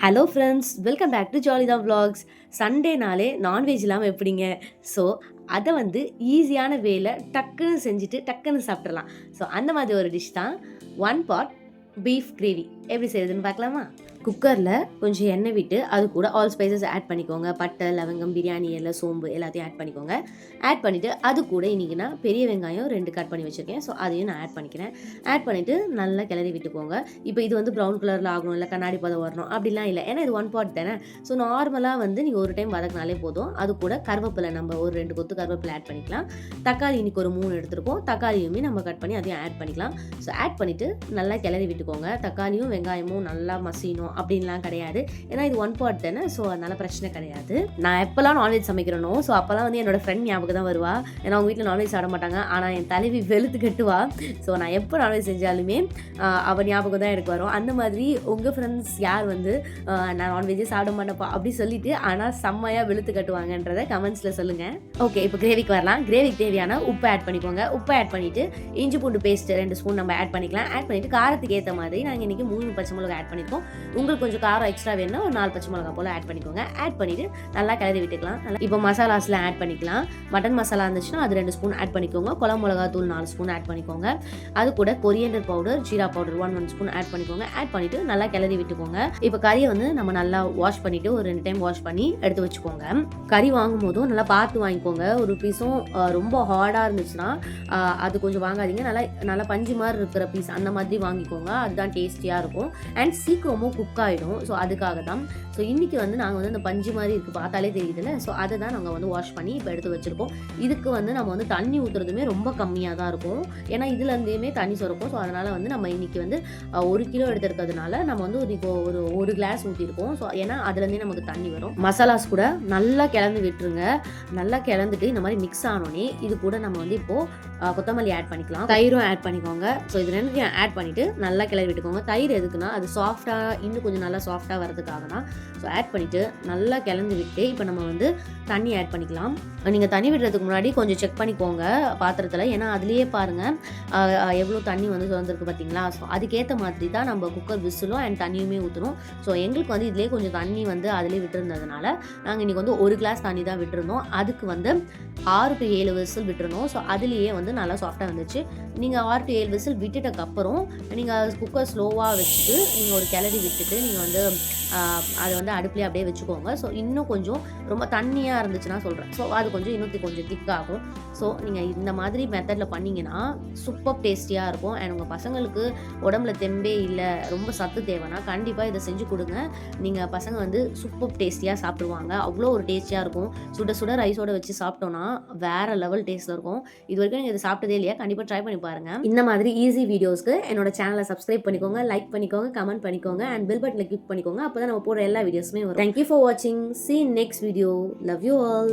Hello friends, welcome back to Jalitha vlogs. சண்டேனாலே non veg இல்லாமல் எப்படிங்க? ஸோ அதை வந்து ஈஸியான வேல டக்குன்னு செஞ்சுட்டு டக்குன்னு சாப்பிட்றலாம். ஸோ அந்த மாதிரி ஒரு டிஷ் தான் ஒன் பாட் பீஃப் கிரேவி. எப்படி செய்யுதுன்னு பார்க்கலாமா? குக்கரில் கொஞ்சம் எண்ணெய் விட்டு அது கூட ஆல் ஸ்பைசஸ் ஆட் பண்ணிக்கோங்க. பட்டை, லவங்கம், பிரியாணி இலை, சோம்பு எல்லாத்தையும் ஆட் பண்ணிக்கோங்க. ஆட் பண்ணிவிட்டு அது கூட இன்றைக்கி நான் பெரிய வெங்காயம் 2 கட் பண்ணி வச்சுருக்கேன். ஸோ அதையும் நான் ஆட் பண்ணிக்கிறேன். ஆட் பண்ணிவிட்டு நல்லா கிளறி விட்டுக்கோங்க. இப்போ இது வந்து ப்ரௌன் கலரில் ஆகணும், இல்லை கண்ணாடி பதம் வரணும் அப்படிலாம் இல்லை. ஏன்னா இது ஒன் பாட் தானே. ஸோ நார்மலாக வந்து நீங்கள் ஒரு டைம் வதக்கினாலே போதும். அது கூட கருவேப்பிலை நம்ம ஒரு 2 கொத்து கருவேப்பிலை ஆட் பண்ணிக்கலாம். தக்காளி இன்றைக்கி ஒரு 3 எடுத்துருக்கோம். தக்காளியுமே நம்ம கட் பண்ணி அதையும் ஆட் பண்ணிக்கலாம். ஸோ ஆட் பண்ணிவிட்டு நல்லா கிளறி விட்டுக்கோங்க. தக்காளியும் வெங்காயமும் நல்லா மசியணும் அப்படின்லாம் கிடையாது. ஏன்னா இது ஒன் பாட் தானே. ஸோ அதனால பிரச்சனை கிடையாது. நான் எப்போல்லாம் நான்வெஜ் சமைக்கிறனோ ஸோ அப்போல்லாம் வந்து என்னோட ஃப்ரெண்ட் ஞாபகம் தான் வருவா. ஏன்னா அவங்க வீட்டில் நான்வெஜ் சாப்பிட மாட்டாங்க. ஆனால் என் தலைவி வெளுத்து கட்டுவா. ஸோ நான் எப்போ நான்வெஜ் செஞ்சாலுமே அவள் ஞாபகம் தான் எனக்கு வரும். அந்த மாதிரி உங்கள் ஃப்ரெண்ட்ஸ் யார் வந்து நான் நான்வெஜ்ஜே சாப்பிட மாட்டேப்பா அப்படி சொல்லிட்டு ஆனால் செம்மையாக வெளுத்து கட்டுவாங்கன்றதை கமெண்ட்ஸில் சொல்லுங்கள். ஓகே, இப்போ கிரேவிக்கு வரலாம். கிரேவிக்கு தேவையான உப்பு ஆட் பண்ணிக்கோங்க. உப்பு ஆட் பண்ணிவிட்டு இஞ்சி பூண்டு பேஸ்ட் 2 ஸ்பூன் நம்ம ஆட் பண்ணிக்கலாம். ஆட் பண்ணிவிட்டு காரத்துக்கு ஏற்ற மாதிரி நாங்கள் இன்றைக்கி 3 பச்சை மிளகா ஆட் பண்ணியிருக்கோம். உங்களுக்கு கொஞ்சம் காரம் எக்ஸ்ட்ரா வேணும்னா ஒரு 4 பச்சை மிளகா போல் ஆட் பண்ணிக்கோங்க. ஆட் பண்ணிவிட்டு நல்லா கிளறி விட்டுக்கலாம். இப்போ மசாலாஸ்லாம் ஆட் பண்ணிக்கலாம். மட்டன் மசாலா இருந்துச்சுன்னா அது 2 ஸ்பூன் ஆட் பண்ணிக்கோங்க. குழம்பு மிளகா தூள் 4 ஸ்பூன் ஆட் பண்ணிக்கோங்க. அது கூட coriander powder, jeera powder 1 spoon add பண்ணிக்கோங்க. ஆட் பண்ணிவிட்டு நல்லா கிளறி விட்டுக்கோங்க. இப்போ கறியை வந்து நம்ம நல்லா வாஷ் பண்ணிவிட்டு ஒரு 2 டைம் வாஷ் பண்ணி எடுத்து வச்சுக்கோங்க. கறி வாங்கும் போதும் நல்லா பார்த்து வாங்கிக்கோங்க. ஒரு பீஸும் ரொம்ப ஹார்டாக இருந்துச்சுன்னா அது கொஞ்சம் வாங்காதீங்க. நல்லா பஞ்சு மாதிரி இருக்கிற பீஸ் அந்த மாதிரி வாங்கிக்கோங்க. அதுதான் டேஸ்டியாக இருக்கும் அண்ட் சீக்கிரமும் குக் ஆகிடும். ஸோ அதுக்காக தான். ஸோ இன்றைக்கி வந்து நாங்கள் வந்து அந்த பஞ்சு மாதிரி இருக்குது, பார்த்தாலே தெரியுதுல்ல. ஸோ அதை தான் நாங்கள் வந்து வாஷ் பண்ணி இப்போ எடுத்து வச்சுருக்கோம். இதுக்கு வந்து நம்ம வந்து தண்ணி ஊற்றுறதுமே ரொம்ப கம்மியாக தான் இருக்கும். ஏன்னா இதுலேருந்துமே தண்ணி சுரக்கும். ஸோ அதனால் வந்து நம்ம இன்றைக்கி வந்து 1 கிலோ எடுத்துருக்கிறதுனால நம்ம வந்து இப்போ ஒரு கிளாஸ் ஊற்றிருக்கோம். ஸோ ஏன்னா அதுலேருந்தே நமக்கு தண்ணி வரும். மசாலாஸ் கூட நல்லா கிளந்து விட்டுருங்க. நல்லா கிளந்துட்டு இந்த மாதிரி மிக்ஸ் ஆனோடனே இது கூட நம்ம வந்து இப்போது கொத்தமல்லி ஆட் பண்ணிக்கலாம். தயிரும் ஆட் பண்ணிக்கோங்க. ஸோ இது 2 ஆட் பண்ணிவிட்டு நல்லா கிளறி விட்டுக்கோங்க. தயிர் எதுக்குன்னா அது சாஃப்டாக இன்னும் கொஞ்சம் நல்லா சாஃப்டாக வரதுக்காக தான். ஸோ ஆட் பண்ணிவிட்டு நல்லா கிளந்து விட்டு இப்போ நம்ம வந்து தண்ணி ஆட் பண்ணிக்கலாம். நீங்கள் தண்ணி விடுறதுக்கு முன்னாடி கொஞ்சம் செக் பண்ணிக்கோங்க பாத்திரத்தில். ஏன்னா அதுலேயே பாருங்கள் எவ்வளோ தண்ணி வந்து சுரந்திருக்கு பார்த்தீங்களா. ஸோ அதுக்கேற்ற மாதிரி தான் நம்ம குக்கர் விசிலும் அண்ட் தண்ணியுமே ஊற்றணும். ஸோ எங்களுக்கு வந்து இதுலேயே கொஞ்சம் தண்ணி வந்து அதிலே விட்டுருந்ததுனால நாங்கள் இன்றைக்கி வந்து 1 கிளாஸ் தண்ணி தான் விட்டுருந்தோம். அதுக்கு வந்து 6 to 7 விசில் விட்டுருந்தோம். ஸோ அதுலேயே வந்து நல்லா சாஃப்டாக வந்துச்சு. நீங்கள் 6 to 7 விசில் விட்டுட்டக்கப்புறம் நீங்கள் குக்கர் ஸ்லோவாக வச்சுட்டு நீங்கள் ஒரு கிளறி விட்டுட்டு நீங்கள் வந்து அதை வந்து அடுப்புலேயே அப்படியே வச்சுக்கோங்க. ஸோ இன்னும் கொஞ்சம் ரொம்ப தண்ணியாக இருந்துச்சுன்னா சொல்கிறேன். ஸோ அது கொஞ்சம் திக்காகும். ஸோ நீங்கள் இந்த மாதிரி மெத்தடில் பண்ணிங்கன்னா சூப்பர் டேஸ்டியாக இருக்கும். அண்ட் உங்கள் பசங்களுக்கு உடம்புல தெம்பே இல்லை, ரொம்ப சத்து தேவைன்னா கண்டிப்பாக இதை செஞ்சு கொடுங்க. நீங்கள் பசங்க வந்து சூப்பர் டேஸ்டியாக சாப்பிடுவாங்க. அவ்வளோ ஒரு டேஸ்டியாக இருக்கும். சுட சுட ரைஸோட வச்சு சாப்பிட்டோன்னா வேறு லெவல் டேஸ்ட்டில் இருக்கும். இது வரைக்கும் நீங்கள் இதை சாப்பிட்டதே இல்லையா? கண்டிப்பாக ட்ரை பண்ணி பாருங்கள். இந்த மாதிரி ஈஸி வீடியோஸ்க்கு என்னோட சேனலை சப்ஸ்கிரைப் பண்ணிக்கோங்க, லைக் பண்ணிக்கோங்க, கமெண்ட் பண்ணிக்கோங்க அண்ட் பெல் பட்டனை கிளிக் பண்ணிக்கோங்க. அப்போ தான் நம்ம போடுற எல்லா வீடியோஸுமே வரும். தேங்க்யூ ஃபார் வாட்சிங். See you next video. Love you all.